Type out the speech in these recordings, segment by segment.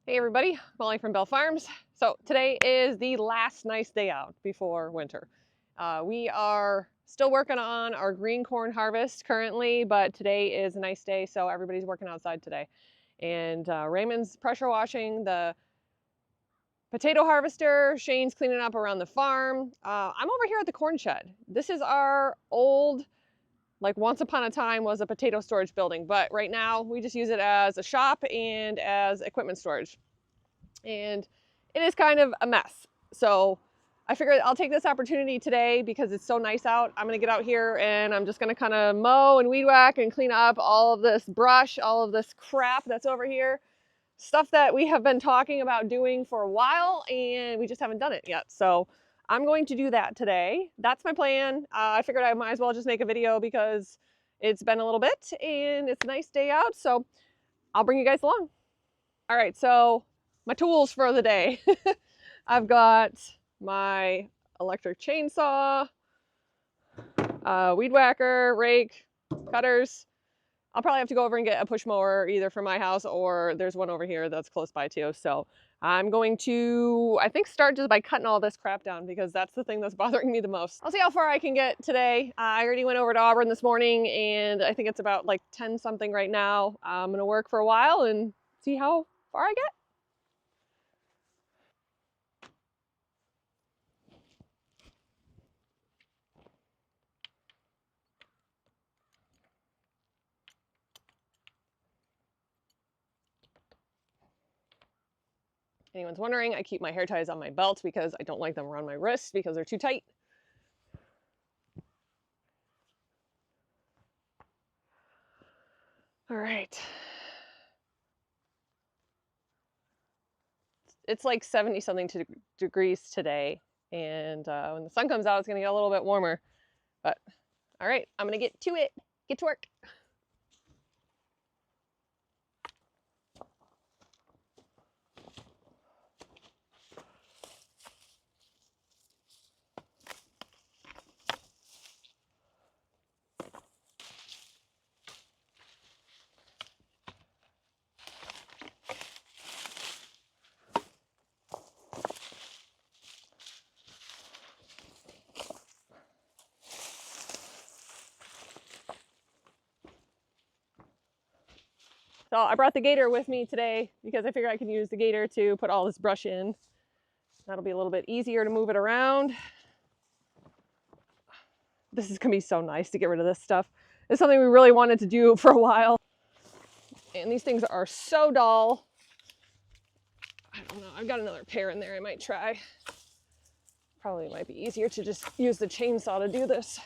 Hey everybody, Molly from Bell Farms. So today is the last nice day out before winter. We are still working on our green corn harvest currently, but today is a nice day, so everybody's working outside today. And Raymond's pressure washing the potato harvester. Shane's cleaning up around the farm. I'm over here at the corn shed. This is our old, like once upon a time was a potato storage building, but right now we just use it as a shop and as equipment storage. And it is kind of a mess. So I figured I'll take this opportunity today because it's so nice out. I'm gonna get out here and I'm just gonna kind of mow and weed whack and clean up all of this brush, all of this crap that's over here. Stuff that we have been talking about doing for a while and we just haven't done it yet. So I'm going to do that today. That's my plan. I figured I might as well just make a video because it's been a little bit and it's a nice day out. So I'll bring you guys along. All right, so my tools for the day. I've got my electric chainsaw, weed whacker, rake, cutters. I'll probably have to go over and get a push mower either from my house or there's one over here that's close by too. So I'm going to, I think, start just by cutting all this crap down because that's the thing that's bothering me the most. I'll see how far I can get today. I already went over to Auburn this morning and I think it's about like 10 something right now. I'm gonna work for a while and see how far I get. Anyone's wondering, I keep my hair ties on my belt because I don't like them around my wrists because they're too tight. All right. It's like 70 something degrees today. And when the sun comes out, it's gonna get a little bit warmer. But all right, I'm gonna get to it, get to work. So I brought the Gator with me today because I figured I could use the Gator to put all this brush in. That'll be a little bit easier to move it around. This is gonna be so nice to get rid of this stuff. It's something we really wanted to do for a while. And these things are so dull. I don't know, I've got another pair in there I might try. Probably might be easier to just use the chainsaw to do this.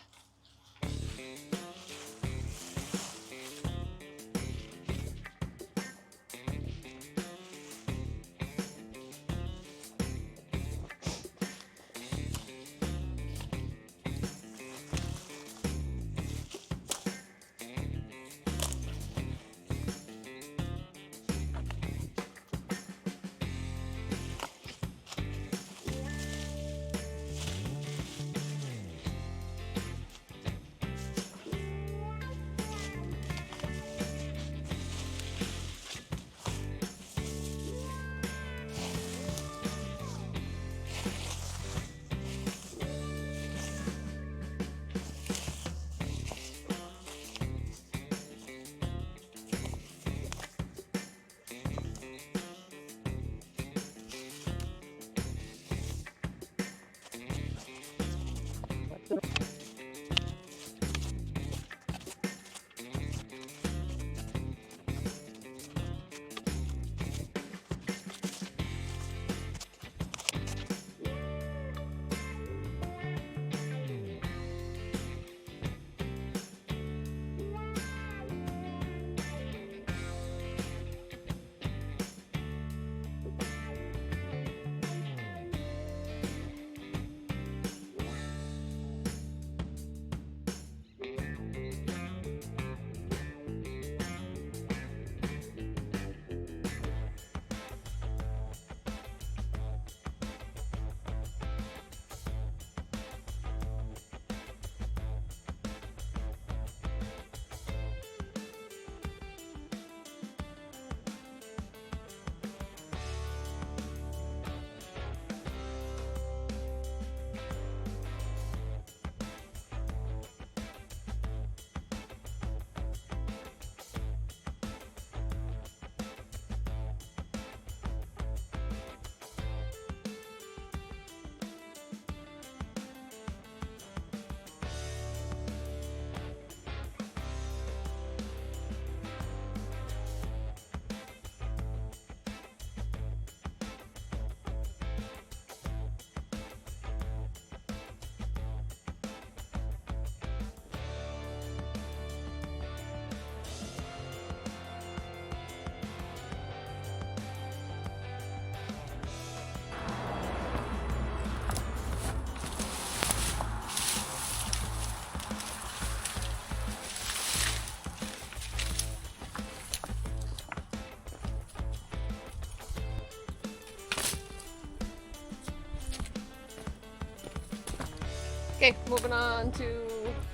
Okay, moving on to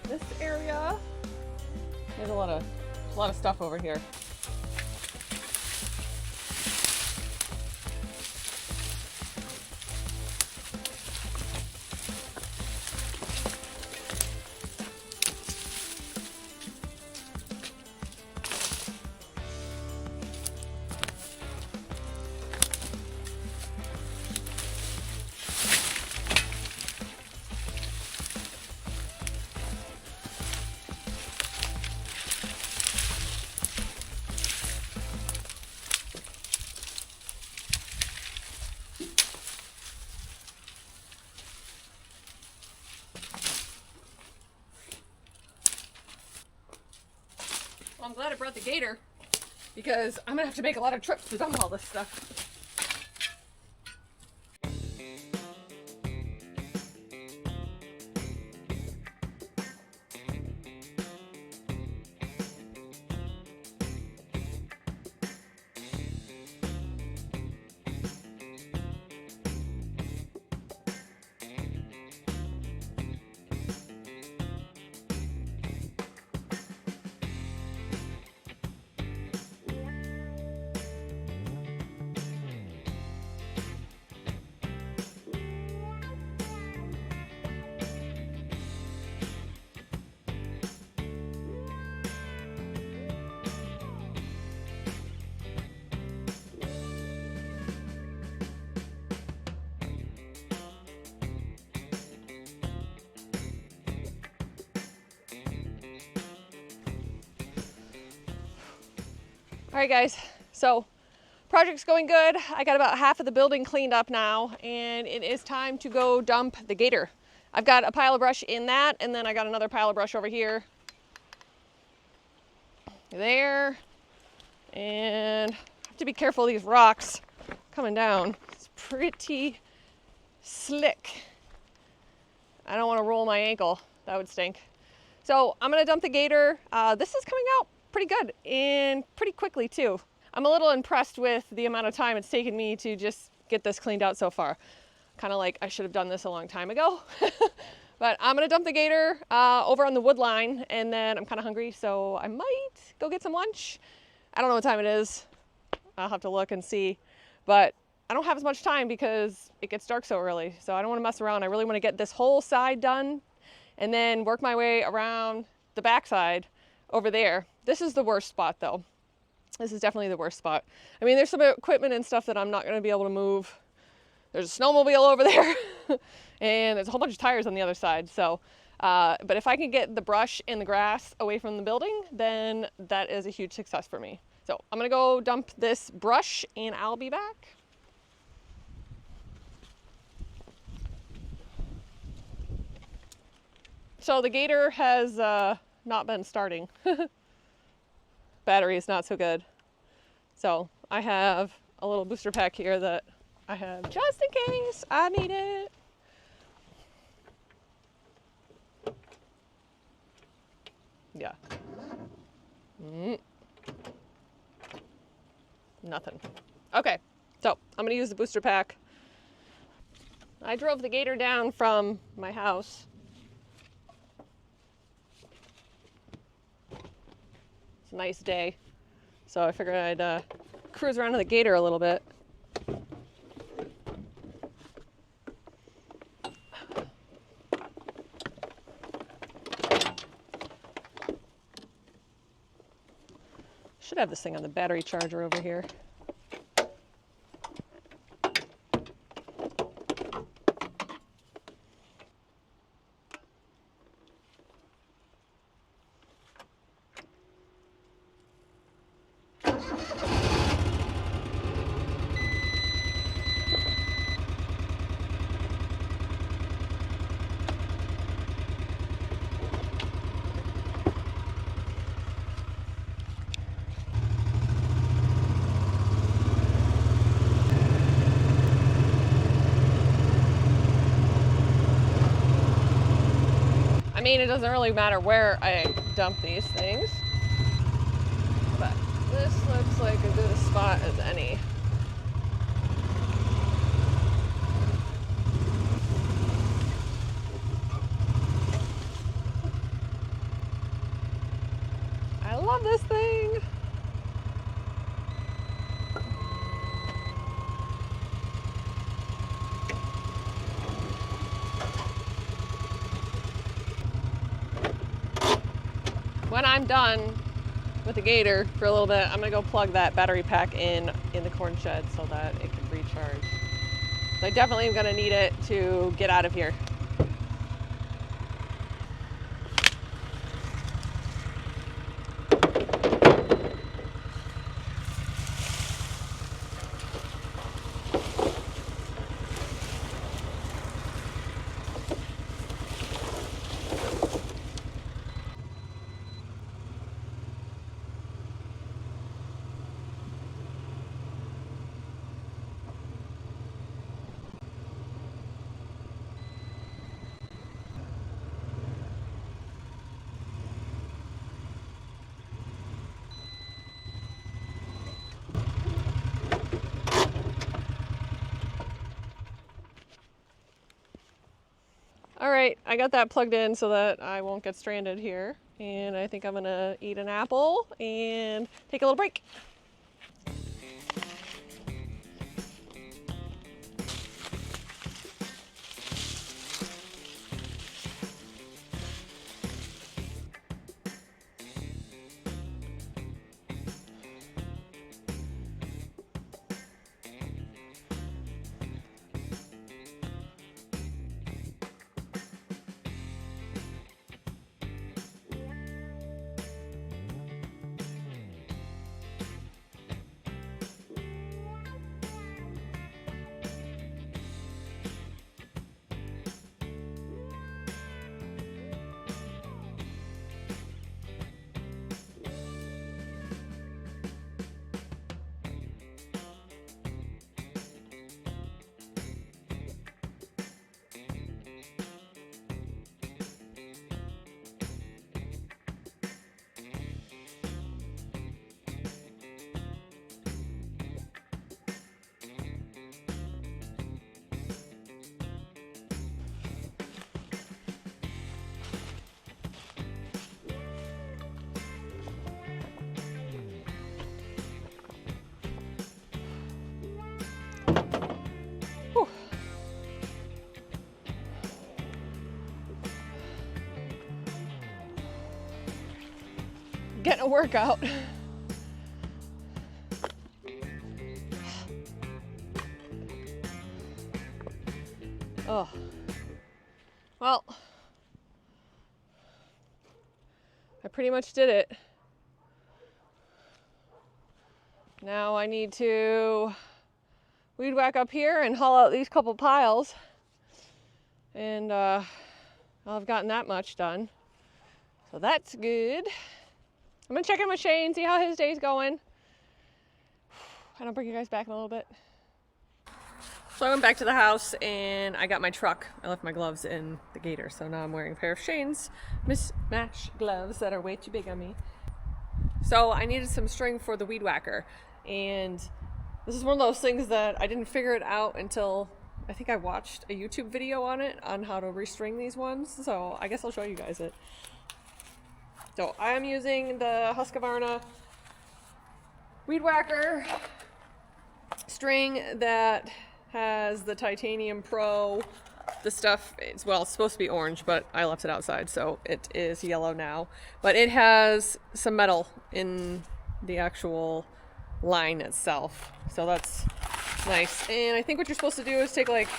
this area. There's a lot of stuff over here. Well, I'm glad I brought the Gator because I'm gonna have to make a lot of trips to dump all this stuff. All right, guys, so project's going good. I got about half of the building cleaned up now, and it is time to go dump the Gator. I've got a pile of brush in that, and then I got another pile of brush over here. There. And I have to be careful of these rocks coming down. It's pretty slick. I don't want to roll my ankle. That would stink. So I'm going to dump the Gator. This is coming out pretty good and pretty quickly too. I'm a little impressed with the amount of time it's taken me to just get this cleaned out so far. Kind of like I should have done this a long time ago. But I'm gonna dump the Gator over on the wood line, and then I'm kind of hungry, so I might go get some lunch. I don't know what time it is. I'll have to look and see. But I don't have as much time because it gets dark so early, so I don't want to mess around. I really want to get this whole side done and then work my way around the backside over there. This is the worst spot though. This is definitely the worst spot. I mean, there's some equipment and stuff that I'm not going to be able to move. There's a snowmobile over there and there's a whole bunch of tires on the other side. So, but if I can get the brush and the grass away from the building, then that is a huge success for me. So I'm going to go dump this brush and I'll be back. So the Gator has not been starting. Battery is not so good. So I have a little booster pack here that I have just in case I need it. Yeah. Nothing. Okay, so I'm gonna use the booster pack. I drove the Gator down from my house. It's a nice day, so I figured I'd cruise around to the Gator a little bit. Should have this thing on the battery charger over here. I mean, it doesn't really matter where I dump these things, but this looks like a good spot as any. when I'm done with the Gator for a little bit, I'm gonna go plug that battery pack in the corn shed so that it can recharge. So I definitely am gonna need it to get out of here. All right, I got that plugged in so that I won't get stranded here. And I think I'm gonna eat an apple and take a little break. Getting a workout. Oh, well, I pretty much did it. Now I need to weed whack up here and haul out these couple piles. And I've gotten that much done. So that's good. I'm gonna check in with Shane, see how his day's going. And I'll bring you guys back in a little bit. So I went back to the house and I got my truck. I left my gloves in the Gator, so now I'm wearing a pair of Shane's mismatched gloves that are way too big on me. So I needed some string for the weed whacker, and this is one of those things that I didn't figure it out until I think I watched a YouTube video on it, on how to restring these ones. So I guess I'll show you guys it. So I am using the Husqvarna weed whacker string that has the Titanium Pro. The stuff, it's supposed to be orange, but I left it outside, so it is yellow now. But it has some metal in the actual line itself, so that's nice. And I think what you're supposed to do is take, like,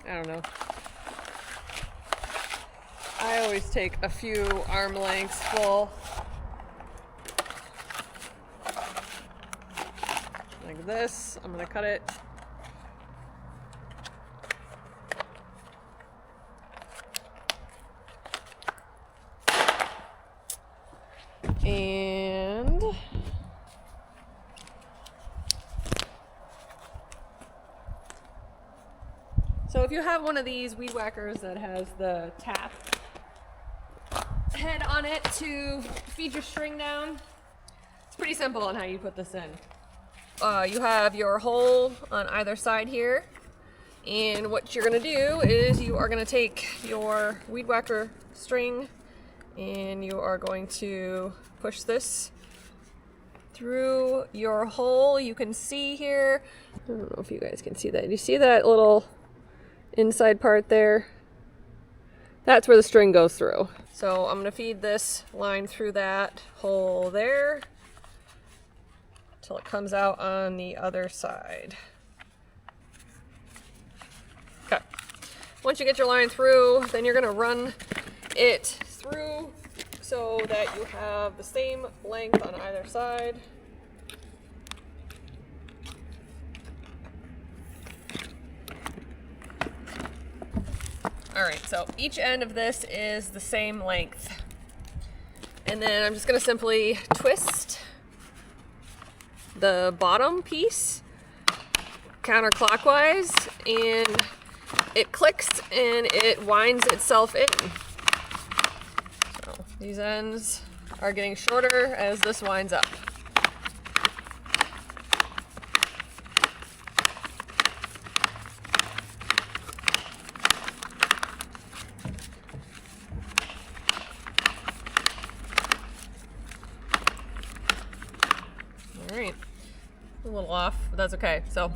I don't know, I always take a few arm lengths full, like this. I'm gonna cut it. And so if you have one of these weed whackers that has the tap head on it to feed your string down, it's pretty simple on how you put this in. You have your hole on either side here, and what you're gonna do is you are gonna take your weed whacker string and you are going to push this through your hole. You can see here, I don't know if you guys can see that. You see that little inside part there? That's where the string goes through. So I'm gonna feed this line through that hole there till it comes out on the other side. Okay. Once you get your line through, then you're gonna run it through so that you have the same length on either side. All right, so each end of this is the same length. And then I'm just gonna simply twist the bottom piece counterclockwise, and it clicks and it winds itself in. So these ends are getting shorter as this winds up. All right, a little off, but that's okay. So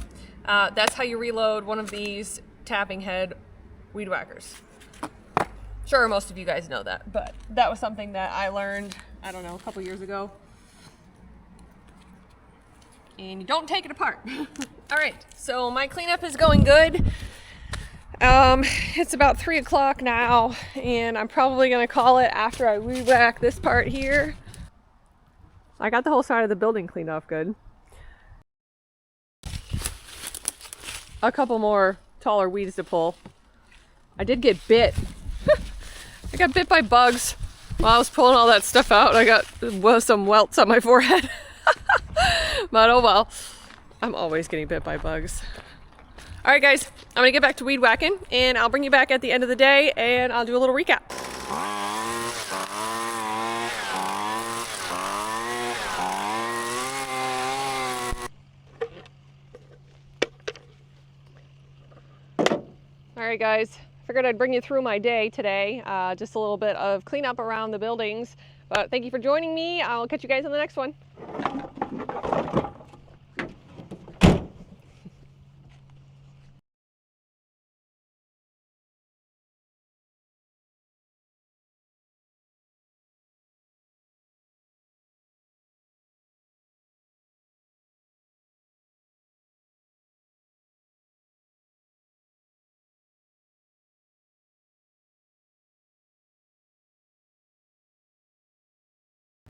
that's how you reload one of these tapping head weed whackers. Sure, most of you guys know that, but that was something that I learned, I don't know, a couple years ago. And you don't take it apart. All right, so my cleanup is going good. It's about 3 o'clock now, and I'm probably gonna call it after I weed whack this part here. I got the whole side of the building cleaned off good. A couple more taller weeds to pull. I did get bit. I got bit by bugs while I was pulling all that stuff out. I got some welts on my forehead. But oh well, I'm always getting bit by bugs. All right guys, I'm gonna get back to weed whacking, and I'll bring you back at the end of the day and I'll do a little recap. All right guys, figured I'd bring you through my day today. Just a little bit of cleanup around the buildings, but thank you for joining me. I'll catch you guys in the next one.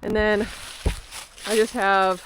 And then I just have